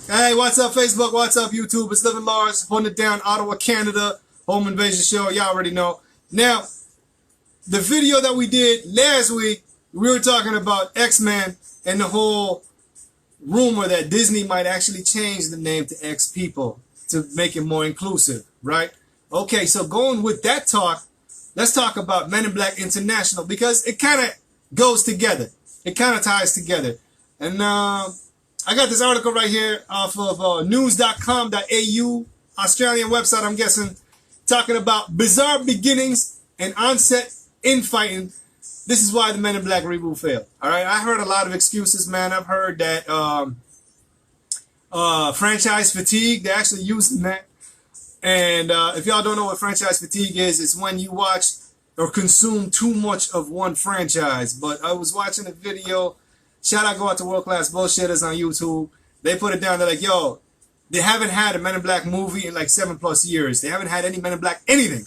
Hey, what's up, Facebook? What's up, YouTube? It's Living Large, holding it down, Ottawa, Canada, home invasion show. Y'all already know. Now, the video that we did last week, we were talking about X-Men and the whole rumor that Disney might actually change the name to X People to make it more inclusive, right? Okay, so going with that talk, let's talk about Men in Black International because it kind of goes together. It kind of ties together. And I got this article right here off of news.com.au, Australian website, I'm guessing, talking about bizarre beginnings and onset infighting. This is why the Men in Black reboot failed. All right, I heard a lot of excuses, man. I've heard that franchise fatigue, they're actually using that. And if y'all don't know what franchise fatigue is, it's when you watch or consume too much of one franchise. But I was watching a video. Shout out, go out to World Class Bullshitters on YouTube. They put it down. They're like, yo, they haven't had a Men in Black movie in like 7+ years. They haven't had any Men in Black anything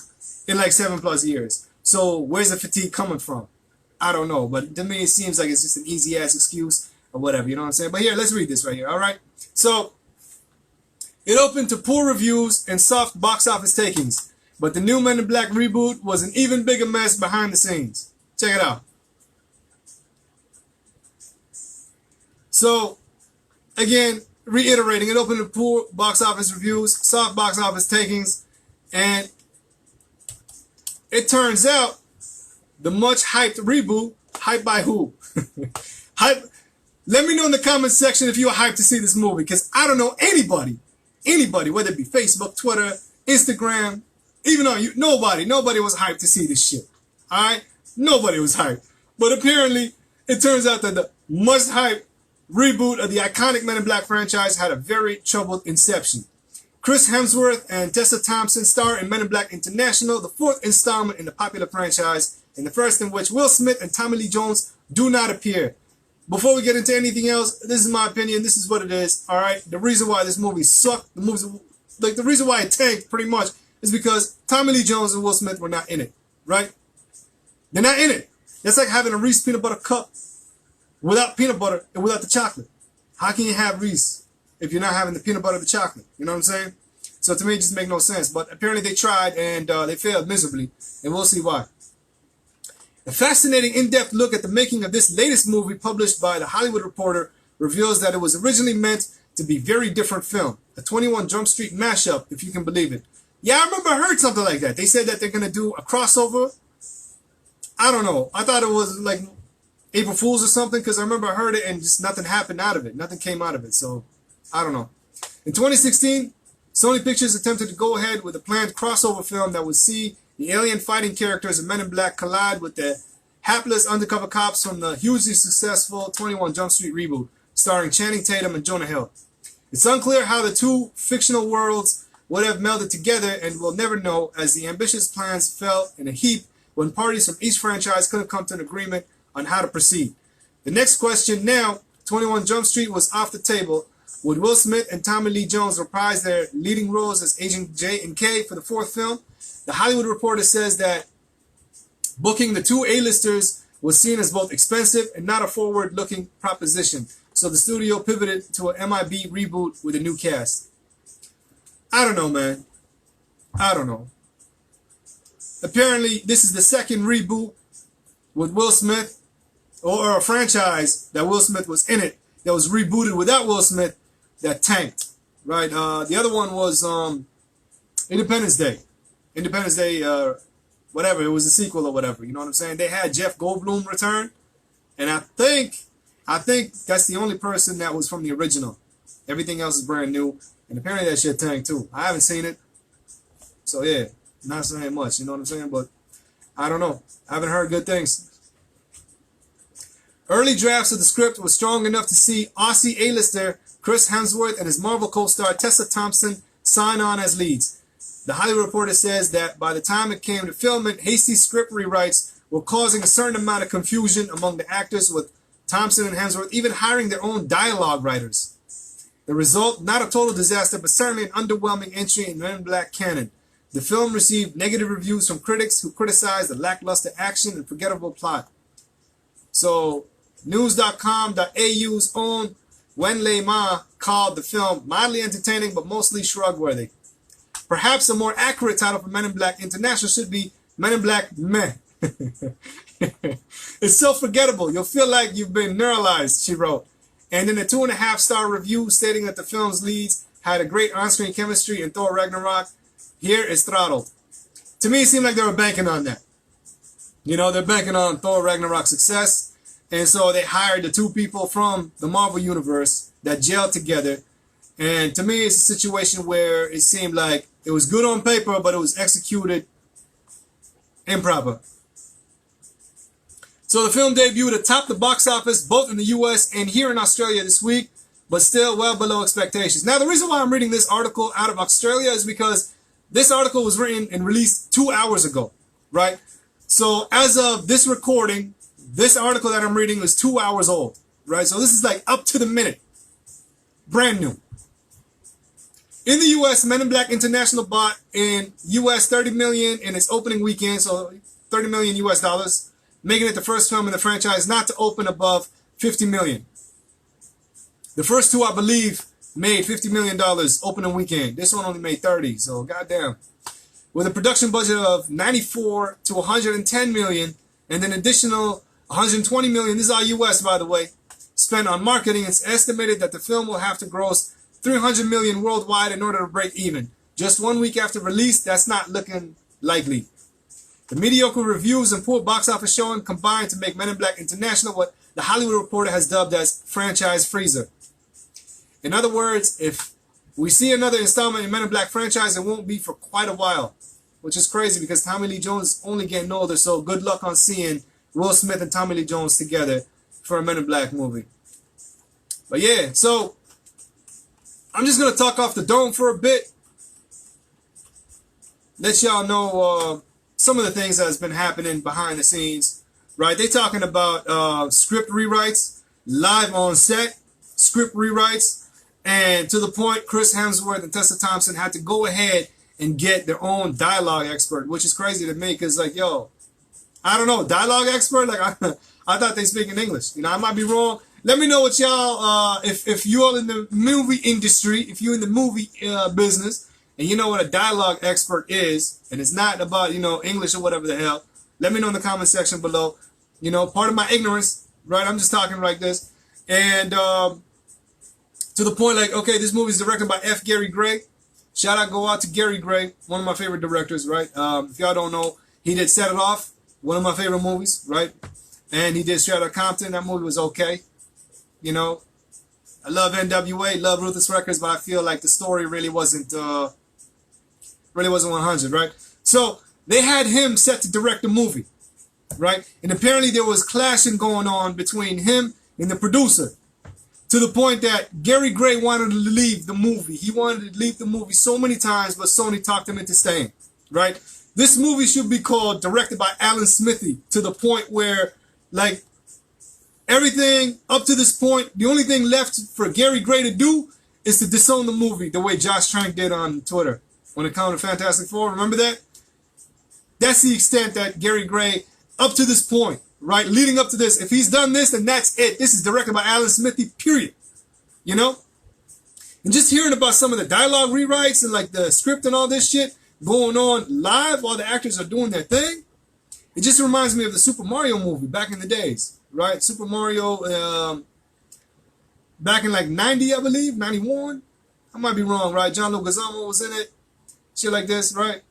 in like 7+ years. So where's the fatigue coming from? I don't know. But to me, it seems like it's just an easy ass excuse or whatever. You know what I'm saying? But here, let's read this right here. All right. So it opened to poor reviews and soft box office takings. But the new Men in Black reboot was an even bigger mess behind the scenes. Check it out. So, again, reiterating, it opened to poor box office reviews, soft box office takings, and it turns out the much hyped reboot, hyped by who? Let me know in the comments section if you are hyped to see this movie, because I don't know anybody, whether it be Facebook, Twitter, Instagram, even though nobody was hyped to see this shit. All right? Nobody was hyped. But apparently, it turns out that the much hyped reboot of the iconic Men in Black franchise had a very troubled inception. Chris Hemsworth and Tessa Thompson star in Men in Black International, the fourth installment in the popular franchise, and the first in which Will Smith and Tommy Lee Jones do not appear. Before we get into anything else, this is my opinion. This is what it is. All right. The reason why this movie sucked, the reason why it tanked pretty much is because Tommy Lee Jones and Will Smith were not in it. Right? They're not in it. That's like having a Reese peanut butter cup without peanut butter and without the chocolate. How can you have Reese if you're not having the peanut butter and the chocolate? You know what I'm saying? So to me, it just makes no sense. But apparently they tried and they failed miserably. And we'll see why. A fascinating in-depth look at the making of this latest movie published by The Hollywood Reporter reveals that it was originally meant to be a very different film. A 21 Jump Street mashup, if you can believe it. Yeah, I remember I heard something like that. They said that they're going to do a crossover. I don't know. I thought it was like April Fool's or something, because I remember I heard it and just nothing happened out of it. Nothing came out of it. So, I don't know. In 2016, Sony Pictures attempted to go ahead with a planned crossover film that would see the alien fighting characters of Men in Black collide with the hapless undercover cops from the hugely successful 21 Jump Street reboot, starring Channing Tatum and Jonah Hill. It's unclear how the two fictional worlds would have melded together, and we'll never know, as the ambitious plans fell in a heap when parties from each franchise couldn't come to an agreement on how to proceed. The next question now, 21 Jump Street was off the table. Would Will Smith and Tommy Lee Jones reprise their leading roles as Agent J and K for the fourth film? The Hollywood Reporter says that booking the two A-listers was seen as both expensive and not a forward-looking proposition. So the studio pivoted to an MIB reboot with a new cast. I don't know, man. I don't know. Apparently, this is the second reboot with Will Smith, or a franchise that Will Smith was in it, that was rebooted without Will Smith, that tanked, right? The other one was Independence Day. Independence Day, whatever, it was a sequel or whatever, you know what I'm saying? They had Jeff Goldblum return, and I think that's the only person that was from the original. Everything else is brand new, and apparently that shit tanked too. I haven't seen it, so yeah, not saying much, you know what I'm saying? But I don't know. I haven't heard good things. Early drafts of the script were strong enough to see Aussie A-lister Chris Hemsworth and his Marvel co-star Tessa Thompson sign on as leads. The Hollywood Reporter says that by the time it came to filming, hasty script rewrites were causing a certain amount of confusion among the actors, with Thompson and Hemsworth even hiring their own dialogue writers. The result, not a total disaster, but certainly an underwhelming entry in Men in Black canon. The film received negative reviews from critics who criticized the lackluster action and forgettable plot. So, news.com.au's own Wenlei Ma called the film mildly entertaining but mostly shrug-worthy. Perhaps a more accurate title for Men in Black International should be Men in Black Meh. It's so forgettable. You'll feel like you've been neuralized, she wrote. And in a 2.5-star review stating that the film's leads had a great on-screen chemistry in Thor Ragnarok, here is throttled. To me, it seemed like they were banking on that. You know, they're banking on Thor Ragnarok's success. And so they hired the two people from the Marvel Universe that gelled together. And to me, it's a situation where it seemed like it was good on paper, but it was executed improper. So the film debuted atop the box office, both in the US and here in Australia this week, but still well below expectations. Now, the reason why I'm reading this article out of Australia is because this article was written and released 2 hours ago, right? So as of this recording, this article that I'm reading is 2 hours old, right? So this is like up to the minute, brand new. In the US, Men in Black International bought in US 30 million in its opening weekend, so 30 million US dollars, making it the first film in the franchise not to open above 50 million. The first two, I believe, made $50 million opening weekend. This one only made 30, so goddamn. With a production budget of 94 to 110 million and an additional 120 million, this is all US by the way, spent on marketing, it's estimated that the film will have to gross 300 million worldwide in order to break even. Just 1 week after release, that's not looking likely. The mediocre reviews and poor box office showing combined to make Men in Black International what the Hollywood Reporter has dubbed as franchise freezer. In other words, if we see another installment in Men in Black franchise, it won't be for quite a while, which is crazy because Tommy Lee Jones is only getting older, so good luck on seeing Will Smith and Tommy Lee Jones together for a Men in Black movie. But yeah, so I'm just going to talk off the dome for a bit. Let y'all know some of the things that's been happening behind the scenes, right? They talking about script rewrites, live on set, script rewrites, and to the point Chris Hemsworth and Tessa Thompson had to go ahead and get their own dialogue expert, which is crazy to me because, like, yo, I don't know, dialogue expert? Like, I thought they speak in English. You know, I might be wrong. Let me know what y'all, if you all in the movie industry, if you're in the movie business, and you know what a dialogue expert is, and it's not about, you know, English or whatever the hell, let me know in the comment section below. You know, part of my ignorance, right? I'm just talking like this. And to the point, like, okay, this movie is directed by F. Gary Gray. Shout out, go out to Gary Gray, one of my favorite directors, right? If y'all don't know, he did Set It Off, one of my favorite movies, right? And he did Straight Outta Compton. That movie was okay. You know, I love NWA, love Ruthless Records, but I feel like the story really wasn't 100, right? So they had him set to direct the movie, right? And apparently there was clashing going on between him and the producer to the point that Gary Gray wanted to leave the movie. He wanted to leave the movie so many times, but Sony talked him into staying, right? This movie should be called Directed by Alan Smithy, to the point where, like, everything up to this point, the only thing left for Gary Gray to do is to disown the movie the way Josh Trank did on Twitter when it came to Fantastic Four. Remember that? That's the extent that Gary Gray, up to this point, right, leading up to this, if he's done this, then that's it. This is directed by Alan Smithy, period. You know? And just hearing about some of the dialogue rewrites and like the script and all this shit going on live while the actors are doing their thing, it just reminds me of the Super Mario movie back in the days, right? Super Mario, back in like 90, I believe, 91. I might be wrong, right? John Leguizamo was in it, shit like this, right?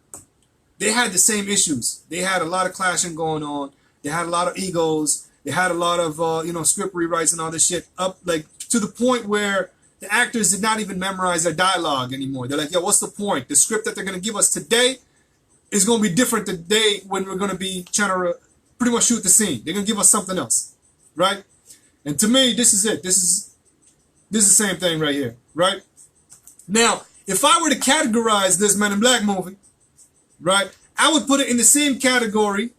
They had the same issues. They had a lot of clashing going on. They had a lot of egos. They had a lot of, you know, script rewrites and all this shit up, like, to the point where the actors did not even memorize their dialogue anymore. They're like, yo, what's the point? The script that they're going to give us today is going to be different today when we're going to be trying to pretty much shoot the scene. They're going to give us something else, right? And to me, this is it. This is the same thing right here, right? Now, if I were to categorize this Men in Black movie, right, I would put it in the same category.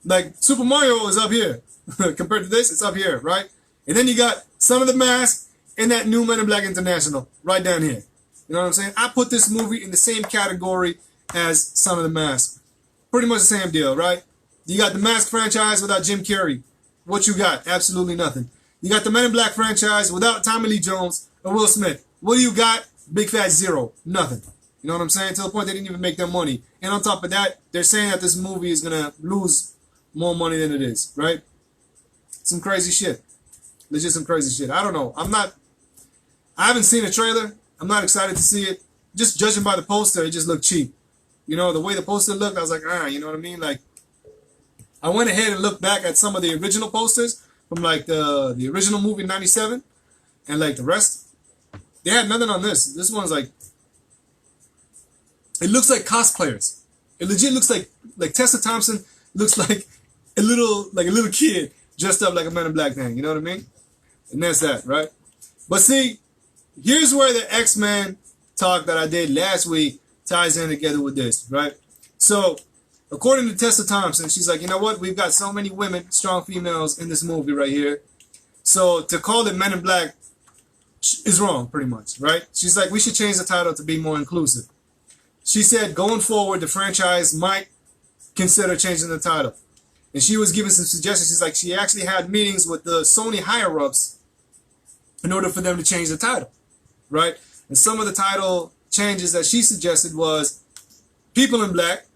Like Super Mario is up here. Compared to this, it's up here, right? And then you got Son of the Mask and that new Men in Black International right down here. You know what I'm saying? I put this movie in the same category as Son of the Mask. Pretty much the same deal, right? You got the Mask franchise without Jim Carrey. What you got? Absolutely nothing. You got the Men in Black franchise without Tommy Lee Jones. or Will Smith. What do you got? Big fat zero. Nothing. You know what I'm saying? To the point they didn't even make their money. And on top of that, they're saying that this movie is going to lose more money than it is, right? Some crazy shit. Legit some crazy shit. I don't know. I haven't seen a trailer. I'm not excited to see it. Just judging by the poster, it just looked cheap. You know, the way the poster looked, I was like, you know what I mean? Like, I went ahead and looked back at some of the original posters from like the original movie in '97 and like the rest. They had nothing on this. This one's like, it looks like cosplayers. It legit looks like Tessa Thompson looks like a little kid dressed up like a Men in Black thing. You know what I mean? And that's that, right? But see, here's where the X-Men talk that I did last week ties in together with this, right? So, according to Tessa Thompson, she's like, you know what? We've got so many women, strong females in this movie right here. So to call it Men in Black is wrong, pretty much, right? She's like, we should change the title to be more inclusive. She said, going forward, the franchise might consider changing the title. And she was giving some suggestions. She's like, she actually had meetings with the Sony higher-ups in order for them to change the title, right? And some of the title changes that she suggested was People in Black,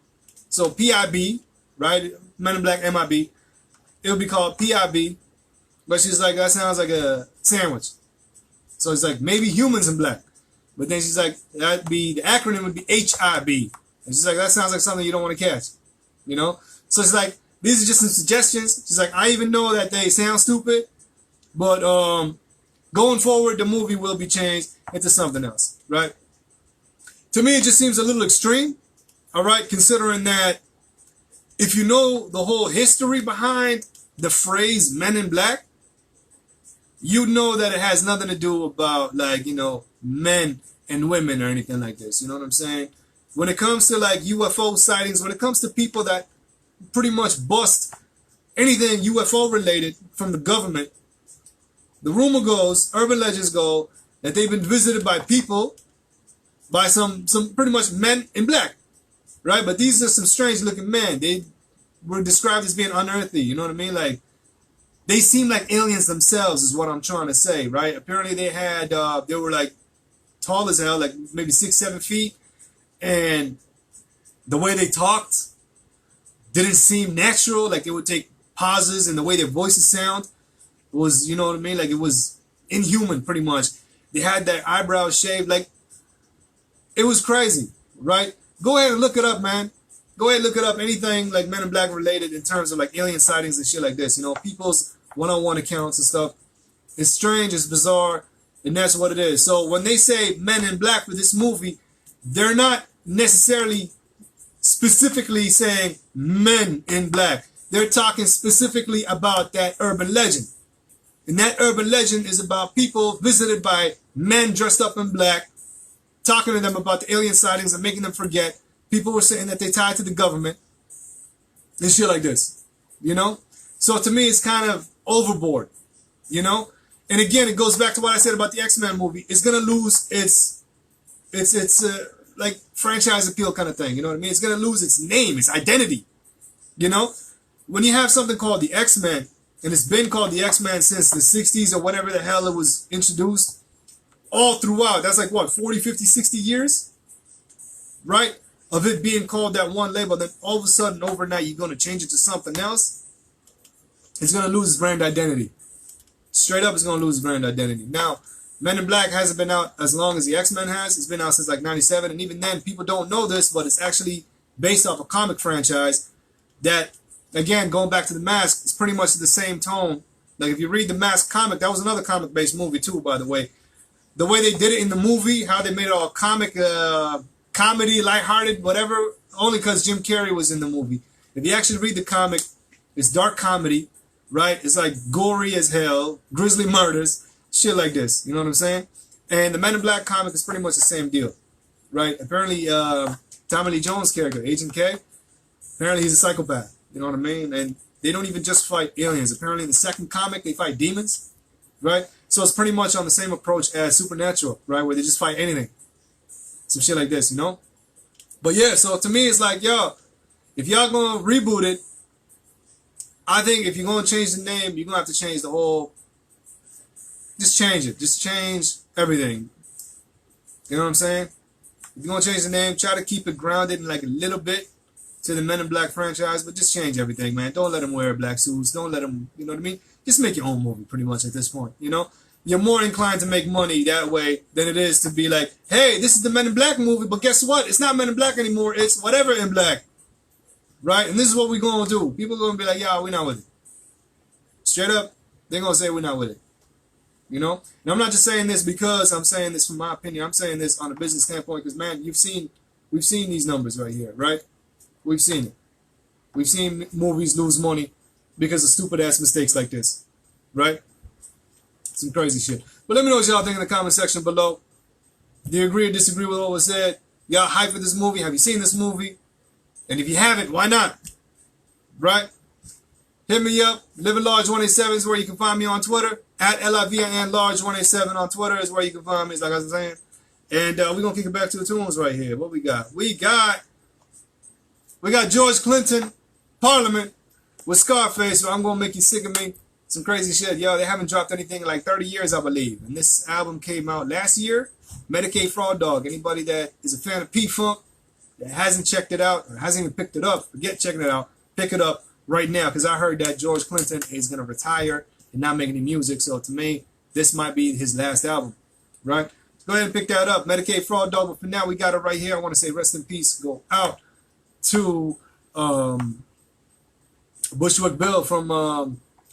so PIB, right? Men in Black, MIB. It would be called PIB, but she's like, that sounds like a sandwich. So it's like, maybe Humans in Black. But then she's like, the acronym would be HIB. And she's like, that sounds like something you don't want to catch, you know? So it's like, these are just some suggestions. She's like, I even know that they sound stupid, but going forward, the movie will be changed into something else, right? To me, it just seems a little extreme, all right, considering that if you know the whole history behind the phrase Men in Black, you know that it has nothing to do about, like, you know, men and women or anything like this. You know what I'm saying? When it comes to, like, UFO sightings, when it comes to people that pretty much bust anything UFO related from the government, the rumor goes, urban legends go, that they've been visited by people, by some pretty much men in black, right? But these are some strange looking men. They were described as being unearthly, you know what I mean? Like, they seem like aliens themselves is what I'm trying to say, right? Apparently they had, they were like tall as hell, like maybe 6-7 feet. And the way they talked didn't seem natural. Like they would take pauses and the way their voices sound was, you know what I mean? Like it was inhuman pretty much. They had their eyebrows shaved. Like it was crazy, right? Go ahead and look it up, man. Go ahead and look it up. Anything like Men in Black related in terms of like alien sightings and shit like this. You know, people's one-on-one accounts and stuff. It's strange, it's bizarre, and that's what it is. So when they say Men in Black for this movie, they're not necessarily specifically saying Men in Black. They're talking specifically about that urban legend. And that urban legend is about people visited by men dressed up in black, talking to them about the alien sightings and making them forget. People were saying that they tied to the government and shit like this, you know? So to me, it's kind of overboard, you know? And again, it goes back to what I said about the X-Men movie. It's going to lose its like franchise appeal kind of thing, you know what I mean? It's going to lose its name, its identity, you know? When you have something called the X-Men, and it's been called the X-Men since the 60s or whatever the hell it was introduced, all throughout, that's like what, 40, 50, 60 years, right? Of it being called that one label, then all of a sudden, overnight, you're going to change it to something else. It's going to lose its brand identity. Straight up, it's going to lose its brand identity. Now, Men in Black hasn't been out as long as the X-Men has. It's been out since like 97, and even then, people don't know this, but it's actually based off a comic franchise that, again, going back to The Mask, it's pretty much the same tone. Like, if you read The Mask comic, that was another comic-based movie, too, by the way. The way they did it in the movie, how they made it all comic, comedy, lighthearted, whatever, only because Jim Carrey was in the movie. If you actually read the comic, it's dark comedy, right? It's like gory as hell, grisly murders, shit like this. You know what I'm saying? And the Men in Black comic is pretty much the same deal, right? Apparently, Tommy Lee Jones' character, Agent K, apparently he's a psychopath. You know what I mean? And they don't even just fight aliens. Apparently, in the second comic, they fight demons, right? So it's pretty much on the same approach as Supernatural, right? Where they just fight anything. Some shit like this, you know? But yeah, so to me, it's like, yo, if y'all gonna reboot it, I think if you're gonna change the name, you're gonna have to change the whole, just change it. Just change everything. You know what I'm saying? If you're going to change the name, try to keep it grounded in like a little bit to the Men in Black franchise, but just change everything, man. Don't let them wear black suits. Don't let them, you know what I mean? Just make your own movie pretty much at this point, you know? You're more inclined to make money that way than it is to be like, hey, this is the Men in Black movie, but guess what? It's not Men in Black anymore. It's whatever in black. Right? And this is what we're going to do. People are going to be like, yeah, we're not with it. Straight up, they're going to say we're not with it. You know? And I'm not just saying this because I'm saying this from my opinion. I'm saying this on a business standpoint because, man, we've seen these numbers right here, right? We've seen it. We've seen movies lose money because of stupid-ass mistakes like this, right? Some crazy shit. But let me know what y'all think in the comment section below. Do you agree or disagree with what was said? Y'all hype for this movie? Have you seen this movie? And if you haven't, why not? Right? Hit me up. LivingLarge187 is where you can find me on Twitter. At LIVINLarge187 on Twitter is where you can find me, like I was saying. And we're going to kick it back to the tunes right here. What we got? We got George Clinton, Parliament, with Scarface, so I'm going to make you sick of me. Some crazy shit. Yo, they haven't dropped anything in like 30 years, I believe. And this album came out last year. Medicaid Fraud Dog. Anybody that is a fan of P-Funk, that hasn't checked it out, or hasn't even picked it up, forget checking it out. Pick it up right now, because I heard that George Clinton is going to retire and not make any music. So to me, this might be his last album, right? Go ahead and pick that up. Medicaid Fraud Dog. But for now, we got it right here. I want to say rest in peace. Go out to Bushwick Bill from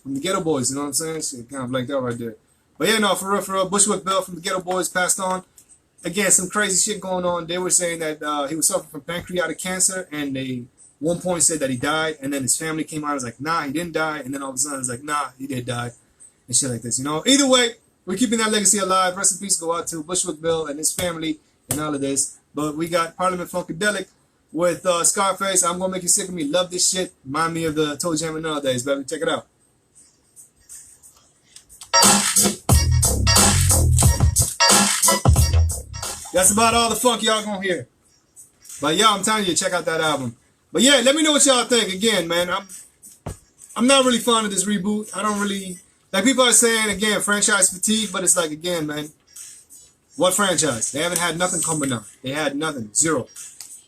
the Ghetto Boys. You know what I'm saying? Shit, kind of blanked out right there. But yeah, no, for real, Bushwick Bill from the Ghetto Boys passed on. Again, some crazy shit going on. They were saying that he was suffering from pancreatic cancer, and they one point said that he died, and then his family came out and was like, nah, he didn't die, and then all of a sudden it was like, nah, he did die, and shit like this, you know? Either way, we're keeping that legacy alive. Rest in peace go out to Bushwick Bill and his family and all of this. But we got Parliament Funkadelic with Scarface. I'm gonna make you sick of me. Love this shit. Remind me of the Toe Jam and All days, baby. Check it out. That's about all the funk y'all gonna hear. But yeah, I'm telling you, check out that album. But yeah, let me know what y'all think. Again, man, I'm not really fond of this reboot. I don't really, like people are saying, again, franchise fatigue, but it's like, again, man, what franchise? They haven't had nothing coming up. They had nothing, zero,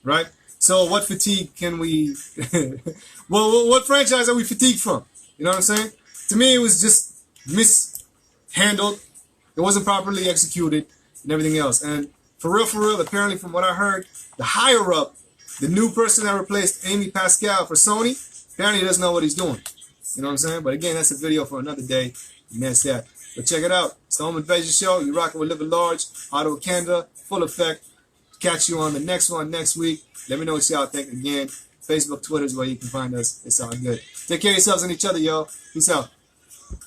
right? So what fatigue can we, well, what franchise are we fatigued from? You know what I'm saying? To me, it was just mishandled. It wasn't properly executed and everything else. And for real, apparently from what I heard, the higher up, the new person that replaced Amy Pascal for Sony, apparently he doesn't know what he's doing. You know what I'm saying? But again, that's a video for another day, and that's that. But check it out. It's the Home Invasion Show. You're rocking with Living Large, Ottawa Canada, full effect. Catch you on the next one next week. Let me know what y'all think. Again, Facebook, Twitter is where you can find us. It's all good. Take care of yourselves and each other, y'all. Peace out.